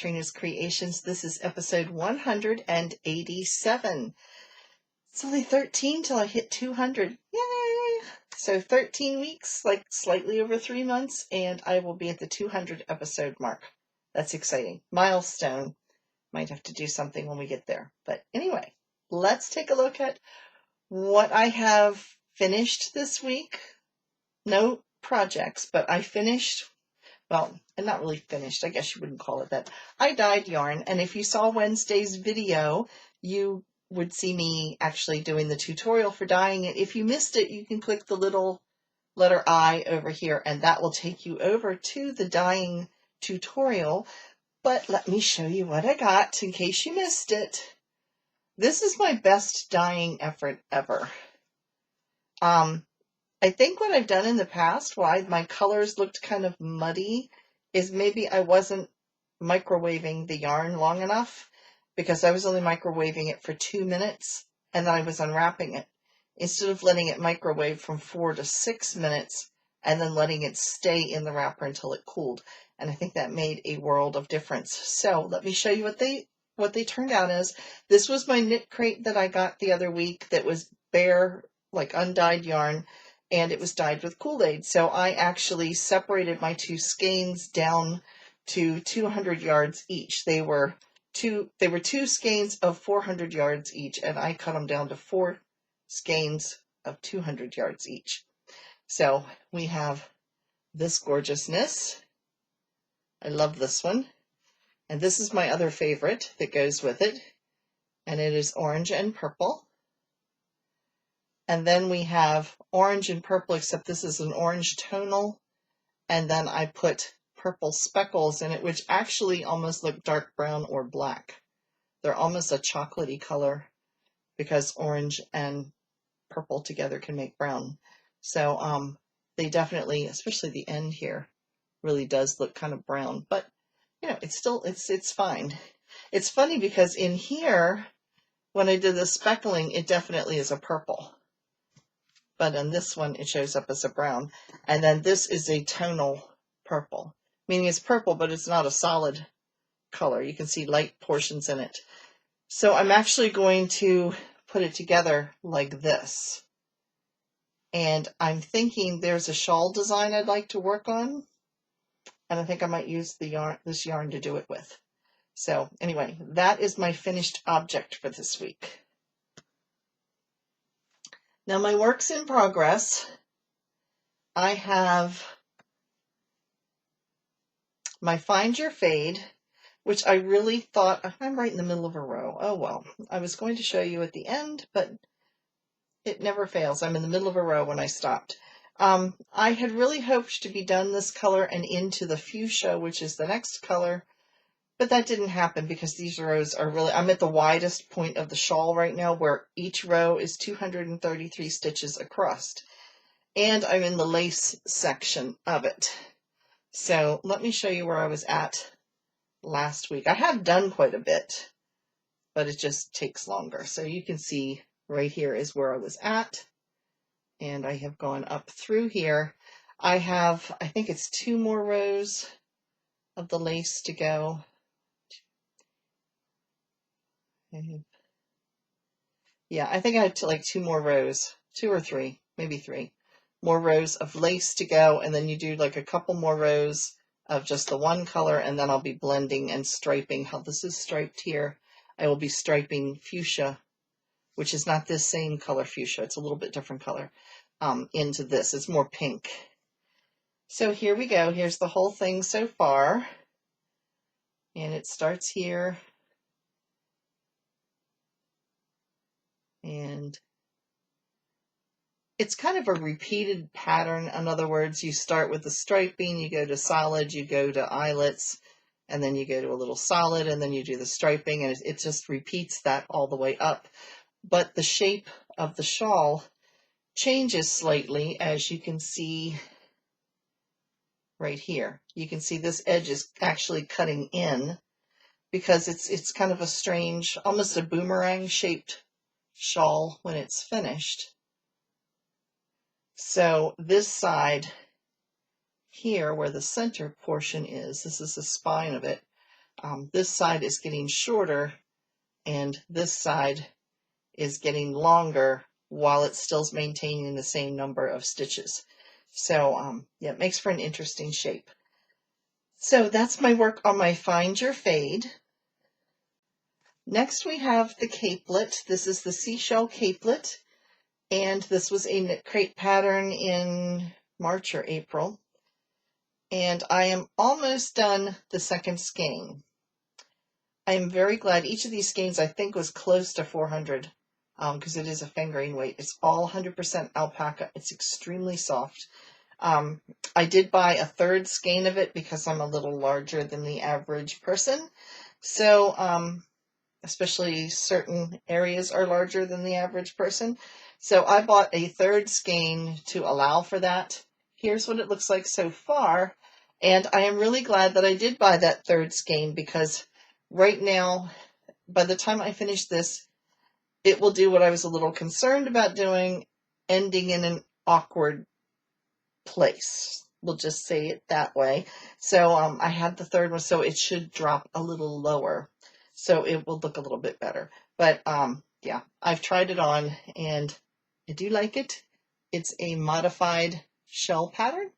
Katrina's Creations. This is episode 187. It's only 13 till I hit 200. Yay! So 13 weeks, like slightly over 3 months, and I will be at the 200 episode mark. That's exciting. Milestone. Might have to do something when we get there. But anyway, let's take a look at what I have finished this week. No projects, but I finished, well, and not really finished, I guess you wouldn't call it that. I dyed yarn, and if you saw Wednesday's video, you would see me actually doing the tutorial for dyeing it. If you missed it, you can click the little letter I over here, and that will take you over to the dyeing tutorial. But let me show you what I got in case you missed it. This is my best dyeing effort ever. I think what I've done in the past, why my colors looked kind of muddy, is maybe I wasn't microwaving the yarn long enough, because I was only microwaving it for 2 minutes and then I was unwrapping it. Instead of letting it microwave from 4 to 6 minutes and then letting it stay in the wrapper until it cooled. And I think that made a world of difference. So let me show you what they turned out as. This was my knit crate that I got the other week that was bare, like undyed yarn. And it was dyed with Kool-Aid. So I actually separated my two skeins down to 200 yards each. They were two skeins of 400 yards each, and I cut them down to 4 skeins of 200 yards each. So we have this gorgeousness. I love this one. And this is my other favorite that goes with it. And it is orange and purple. And then we have orange and purple, except this is an orange tonal. And then I put purple speckles in it, which actually almost look dark brown or black. They're almost a chocolatey color because orange and purple together can make brown. So they definitely, especially the end here, really does look kind of brown. But, you know, it's still, it's fine. It's funny because in here, when I did the speckling, it definitely is a purple. But on this one, it shows up as a brown. And then this is a tonal purple, meaning it's purple, but it's not a solid color. You can see light portions in it. So I'm actually going to put it together like this. And I'm thinking there's a shawl design I'd like to work on. And I think I might use this yarn to do it with. So anyway, that is my finished object for this week. Now my work's in progress. I have my Find Your Fade, which I really thought, I'm right in the middle of a row. Oh well, I was going to show you at the end, but it never fails. I'm in the middle of a row when I stopped. I had really hoped to be done this color and into the fuchsia, which is the next color, but that didn't happen because these rows are really, I'm at the widest point of the shawl right now where each row is 233 stitches across. And I'm in the lace section of it. So let me show you where I was at last week. I have done quite a bit, but it just takes longer. So you can see right here is where I was at. And I have gone up through here. I have, I think it's 2 more rows of the lace to go. Yeah, I think I had like 2 more rows, 2 or 3, maybe 3 more rows of lace to go. And then you do like a couple more rows of just the one color, and then I'll be blending and striping. How this is striped here, I will be striping fuchsia, which is not this same color fuchsia. It's a little bit different color, into this. It's more pink. So here we go. Here's the whole thing so far. And it starts here. And it's kind of a repeated pattern. In other words, you start with the striping, you go to solid, you go to eyelets, and then you go to a little solid, and then you do the striping, and it just repeats that all the way up. But the shape of the shawl changes slightly, as you can see right here. You can see this edge is actually cutting in because it's kind of a strange, almost a boomerang shaped shawl when it's finished. So this side here, where the center portion is, this is the spine of it, This side is getting shorter and this side is getting longer while it's still maintaining the same number of stitches. So yeah, it makes for an interesting shape. So that's my work on my Find Your Fade. Next we have the capelet. This is the seashell capelet, and this was a knit crate pattern in March or April. And I am almost done the second skein. I am very glad. Each of these skeins I think was close to 400 because it is a fingering weight. It's all 100% alpaca. It's extremely soft. I did buy a third skein of it because I'm a little larger than the average person. So especially certain areas are larger than the average person. So I bought a third skein to allow for that. Here's what it looks like so far. And I am really glad that I did buy that third skein because right now, by the time I finish this, it will do what I was a little concerned about doing, ending in an awkward place. We'll just say it that way. So I had the third one, so it should drop a little lower. So it will look a little bit better. But yeah, I've tried it on and I do like it. It's a modified shell pattern.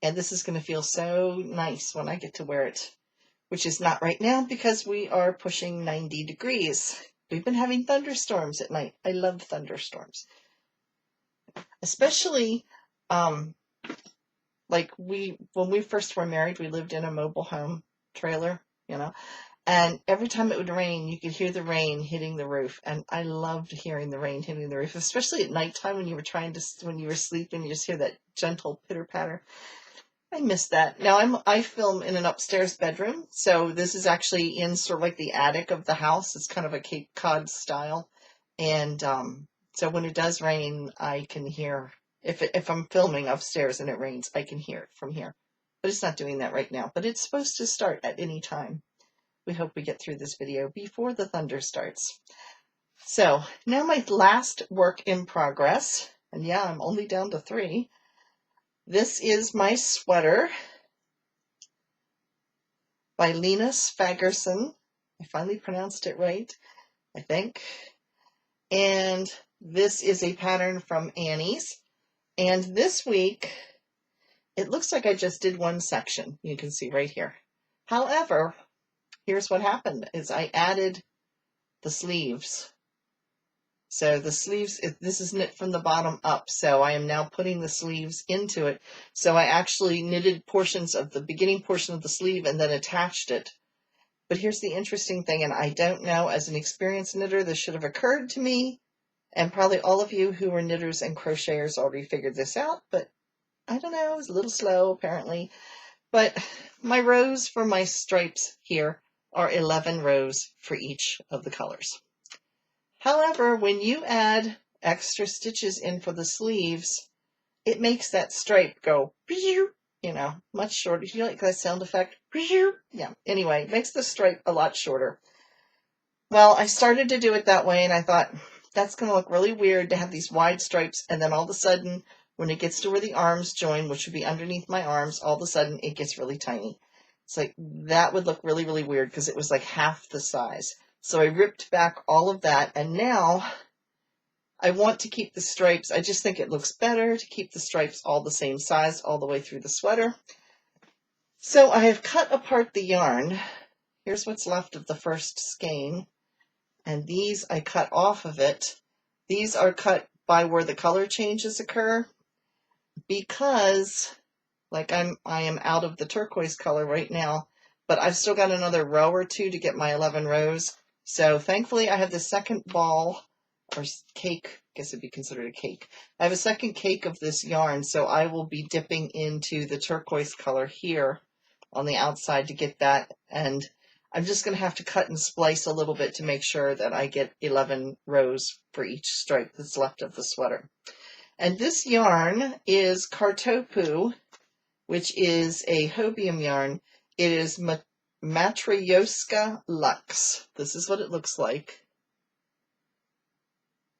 And this is going to feel so nice when I get to wear it, which is not right now because we are pushing 90 degrees. We've been having thunderstorms at night. I love thunderstorms. Especially, like when we first were married, we lived in a mobile home trailer, you know, and every time it would rain, you could hear the rain hitting the roof. And I loved hearing the rain hitting the roof, especially at nighttime when you were sleeping, you just hear that gentle pitter patter. I miss that. Now I film in an upstairs bedroom, so this is actually in sort of like the attic of the house. It's kind of a Cape Cod style, and so when it does rain, I can hear if I'm filming upstairs and it rains, I can hear it from here. But it's not doing that right now. But it's supposed to start at any time. We hope we get through this video before the thunder starts. So now my last work in progress, and yeah, I'm only down to 3. This is my sweater by Linus Fagerson. I finally pronounced it right, I think. And this is a pattern from Annie's. And this week, it looks like I just did one section. You can see right here. However, here's what happened is I added the sleeves. So the sleeves, this is knit from the bottom up, so I am now putting the sleeves into it. So I actually knitted portions of the beginning portion of the sleeve and then attached it. But here's the interesting thing, and I don't know, as an experienced knitter, this should have occurred to me, and probably all of you who are knitters and crocheters already figured this out, but I don't know, it was a little slow apparently. But my rows for my stripes here are 11 rows for each of the colors. However, when you add extra stitches in for the sleeves, it makes that stripe go, you know, much shorter. Do you like that sound effect? Yeah, anyway, it makes the stripe a lot shorter. Well, I started to do it that way, and I thought, that's going to look really weird to have these wide stripes, and then all of a sudden, when it gets to where the arms join, which would be underneath my arms, all of a sudden, it gets really tiny. It's like, that would look really, really weird, because it was like half the size. So I ripped back all of that, and now I want to keep the stripes. I just think it looks better to keep the stripes all the same size all the way through the sweater. So I have cut apart the yarn. Here's what's left of the first skein, and these I cut off of it. These are cut by where the color changes occur because, like I am out of the turquoise color right now, but I've still got another row or 2 to get my 11 rows. So thankfully I have the second ball, or cake, I guess it'd be considered a cake. I have a second cake of this yarn, so I will be dipping into the turquoise color here on the outside to get that, and I'm just going to have to cut and splice a little bit to make sure that I get 11 rows for each stripe that's left of the sweater. And this yarn is Kartopu, which is a hobium yarn. It is Matryoshka Luxe. This is what it looks like.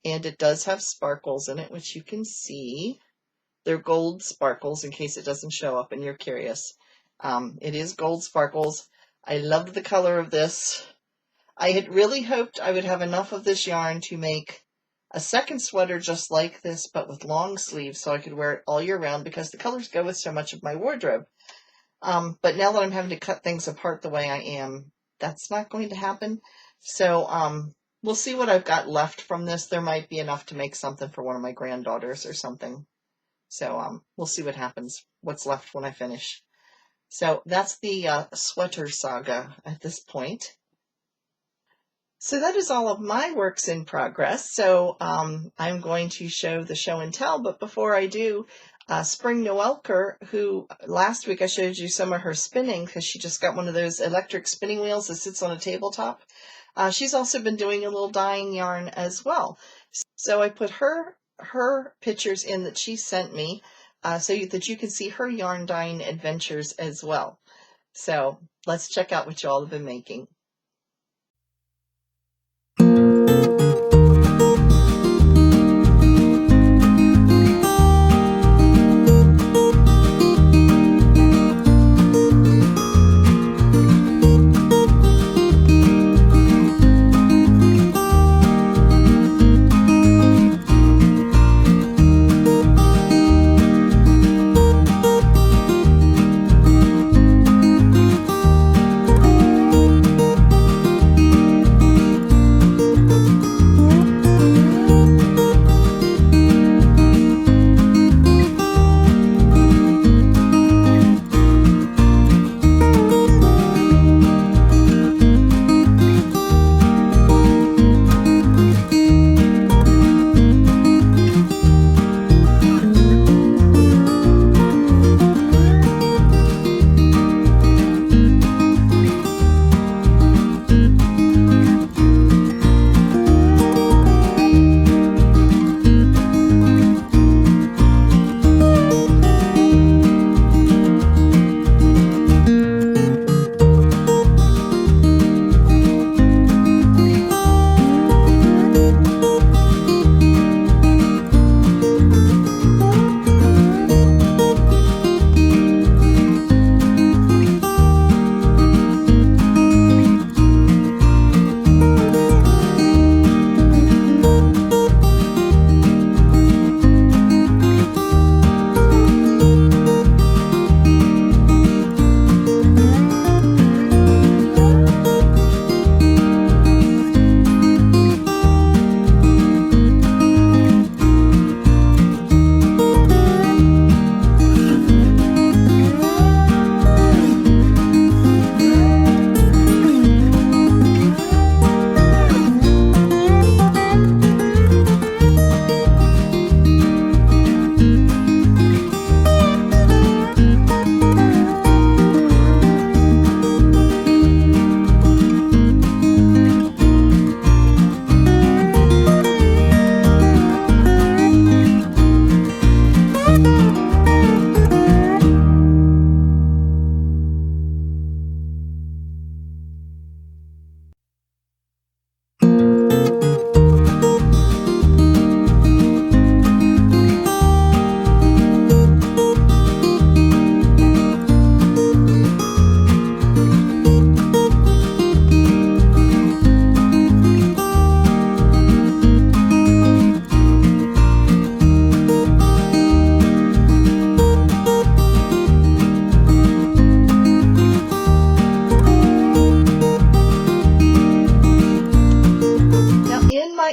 And it does have sparkles in it, which you can see. They're gold sparkles in case it doesn't show up and you're curious. It is Gold Sparkles. I love the color of this. I had really hoped I would have enough of this yarn to make a second sweater just like this, but with long sleeves, so I could wear it all year round because the colors go with so much of my wardrobe. But now that I'm having to cut things apart the way I am, that's not going to happen. So we'll see what I've got left from this. There might be enough to make something for one of my granddaughters or something. So we'll see what happens, what's left when I finish. So that's the sweater saga at this point. So that is all of my works in progress. So I'm going to show the show and tell, but before I do, Spring Noelker, who last week I showed you some of her spinning because she just got one of those electric spinning wheels that sits on a tabletop. She's also been doing a little dyeing yarn as well. So I put her pictures in that she sent me so that you can see her yarn dyeing adventures as well. So let's check out what you all have been making.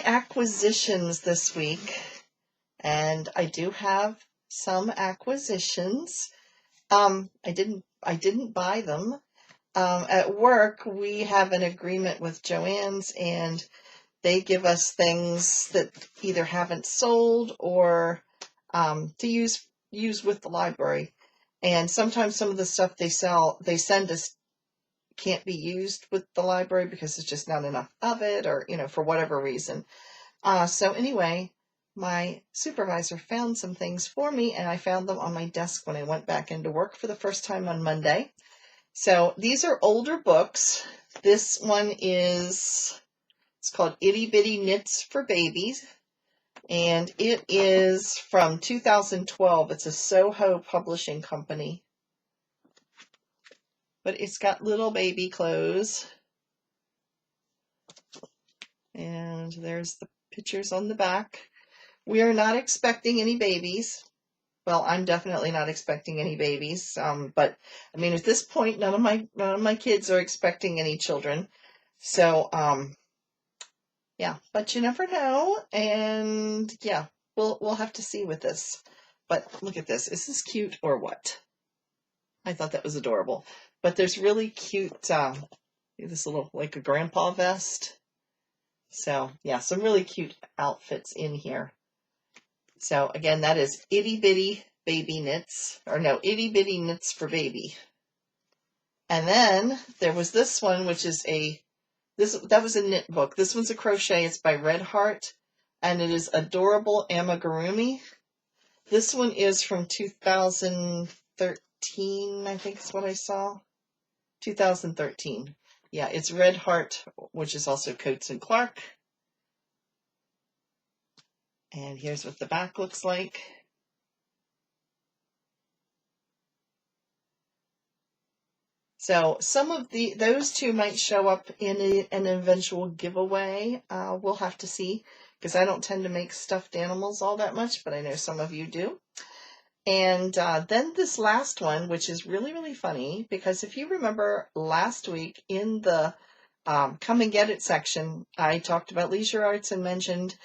Acquisitions this week, and I do have some acquisitions. I didn't buy them. At work, we have an agreement with Joann's, and they give us things that either haven't sold or to use with the library. And sometimes some of the stuff they send us can't be used with the library because there's just not enough of it, or for whatever reason. So anyway, my supervisor found some things for me, and I found them on my desk when I went back into work for the first time on Monday. So these are older books. This one it's called Itty Bitty Knits for Babies, and it is from 2012. It's a Soho publishing company. but it's got little baby clothes. And there's the pictures on the back. We are not expecting any babies. Well, I'm definitely not expecting any babies. But I mean, at this point, none of my kids are expecting any children. So, yeah, but you never know. And yeah, we'll have to see with this. But look at this. Is this cute or what? I thought that was adorable. But there's really cute, this little, like a grandpa vest. So yeah, some really cute outfits in here. So again, that is Itty Bitty Baby Knits, or no, Itty Bitty Knits for Baby. And then there was this one, which is that was a knit book. This one's a crochet. It's by Red Heart, and it is Adorable Amigurumi. This one is from 2013, I think is what I saw. 2013. Yeah, it's Red Heart, which is also Coates and Clark. And here's what the back looks like. So some of those two might show up in an eventual giveaway. We'll have to see, because I don't tend to make stuffed animals all that much, but I know some of you do. And then this last one, which is really, really funny, because if you remember last week in the Come and Get It section, I talked about Leisure Arts and mentioned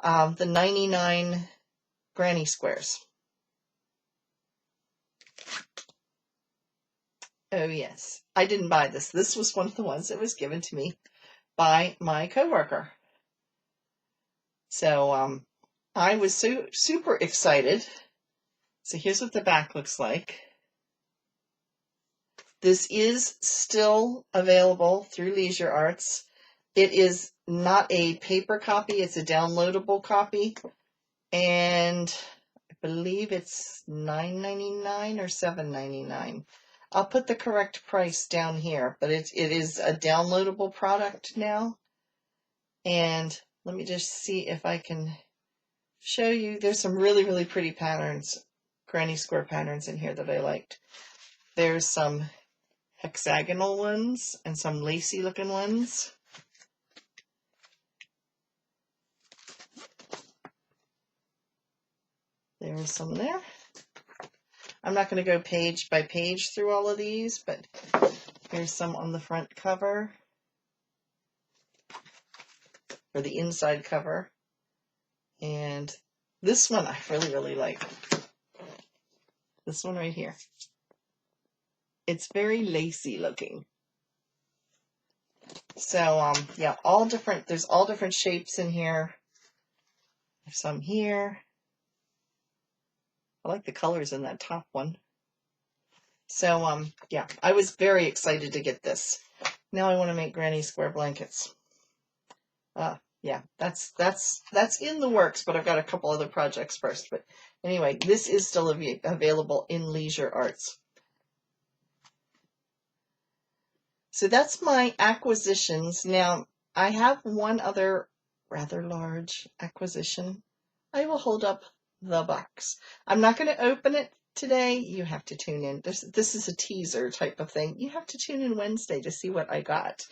the 99 granny squares. Oh yes, I didn't buy this. This was one of the ones that was given to me by my coworker. So I was super excited. So here's what the back looks like. This is still available through Leisure Arts. It is not a paper copy, it's a downloadable copy. And I believe it's $9.99 or $7.99. I'll put the correct price down here, but it is a downloadable product now. And let me just see if I can show you. There's some really, really pretty patterns, granny square patterns in here that I liked. There's some hexagonal ones and some lacy looking ones. There's some there. I'm not going to go page by page through all of these, but here's some on the front cover, or the inside cover. And this one I really, really like. This one right here. It's very lacy looking. So, yeah, there's all different shapes in here. There's some here. I like the colors in that top one. So, yeah, I was very excited to get this. Now I want to make granny square blankets. Yeah, that's in the works, but I've got a couple other projects first. But anyway, this is still available in Leisure Arts. So that's my acquisitions. Now, I have one other rather large acquisition. I will hold up the box. I'm not going to open it today. You have to tune in. This is a teaser type of thing. You have to tune in Wednesday to see what I got.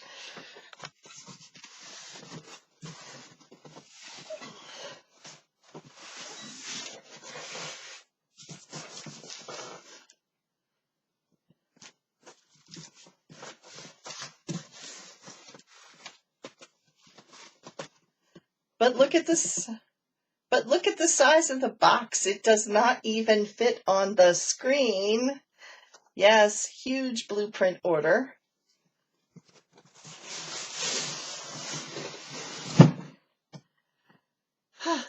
But look at this. But look at the size of the box. It does not even fit on the screen. Yes, huge Bluprint order.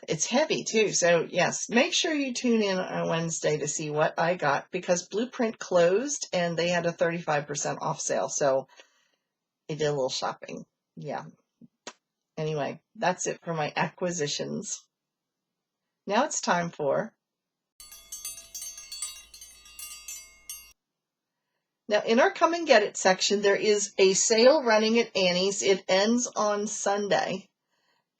It's heavy too. So yes, make sure you tune in on Wednesday to see what I got, because Bluprint closed and they had a 35% off sale. So I did a little shopping. Yeah. Anyway, that's it for my acquisitions. Now it's time for... Now in our Come and Get It section, there is a sale running at Annie's. It ends on Sunday,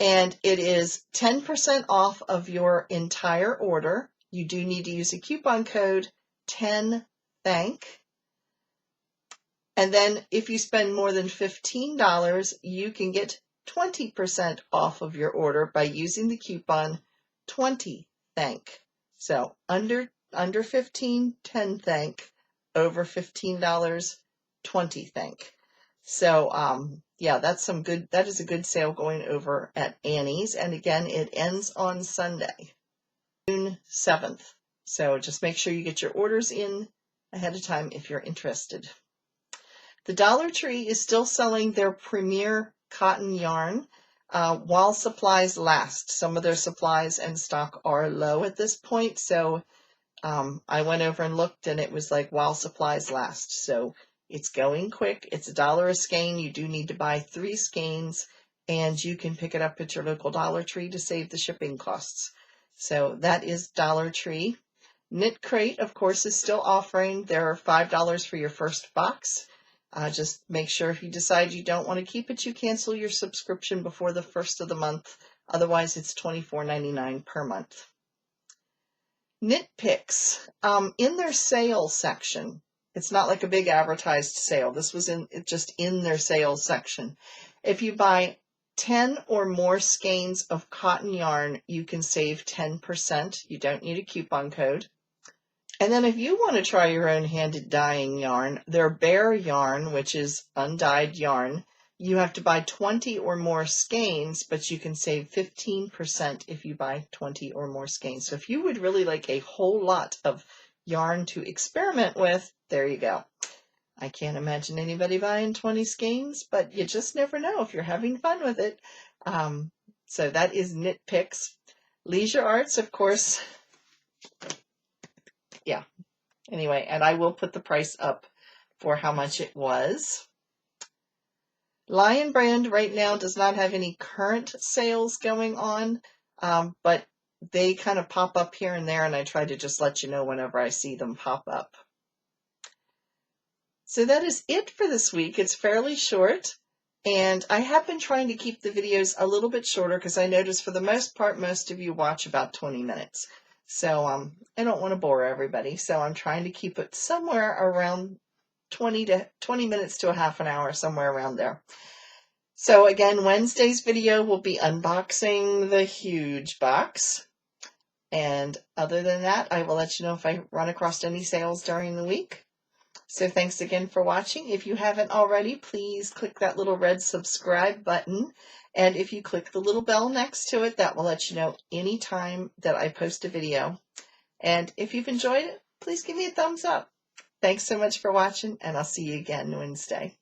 and it is 10% off of your entire order. You do need to use a coupon code 10THANK. And then if you spend more than $15, you can get 20% off of your order by using the coupon 20THANK. So under 15, 10 thank, over $15, 20 thank. So yeah, that is a good sale going over at Annie's. And again, it ends on Sunday, June 7th. So just make sure you get your orders in ahead of time if you're interested. The Dollar Tree is still selling their premier cotton yarn while supplies last. Some of their supplies and stock are low at this point, so I went over and looked, and it was like while supplies last. So it's going quick. It's $1 a skein. You do need to buy 3 skeins, and you can pick it up at your local Dollar Tree to save the shipping costs. So that is Dollar Tree. Knit Crate, of course, is still offering their $5 for your first box. Just make sure if you decide you don't want to keep it, you cancel your subscription before the first of the month. Otherwise, it's $24.99 per month. Knit Picks, in their sale section, it's not like a big advertised sale. This was just in their sales section. If you buy 10 or more skeins of cotton yarn, you can save 10%. You don't need a coupon code. And then if you want to try your own handed dyeing yarn, their bare yarn, which is undyed yarn, you have to buy 20 or more skeins, but you can save 15% if you buy 20 or more skeins. So if you would really like a whole lot of yarn to experiment with, there you go. I can't imagine anybody buying 20 skeins, but you just never know if you're having fun with it. So that is Knit Picks. Leisure Arts, of course. Yeah. Anyway, and I will put the price up for how much it was. Lion Brand right now does not have any current sales going on, but they kind of pop up here and there, and I try to just let you know whenever I see them pop up. So that is it for this week. It's fairly short, and I have been trying to keep the videos a little bit shorter because I notice for the most part, most of you watch about 20 minutes. So I don't want to bore everybody, so I'm trying to keep it somewhere around 20 minutes to a half an hour, somewhere around there. So again, Wednesday's video will be unboxing the huge box. And other than that, I will let you know if I run across any sales during the week. So thanks again for watching. If you haven't already, please click that little red subscribe button. And if you click the little bell next to it, that will let you know anytime that I post a video. And if you've enjoyed it, please give me a thumbs up. Thanks so much for watching, and I'll see you again Wednesday.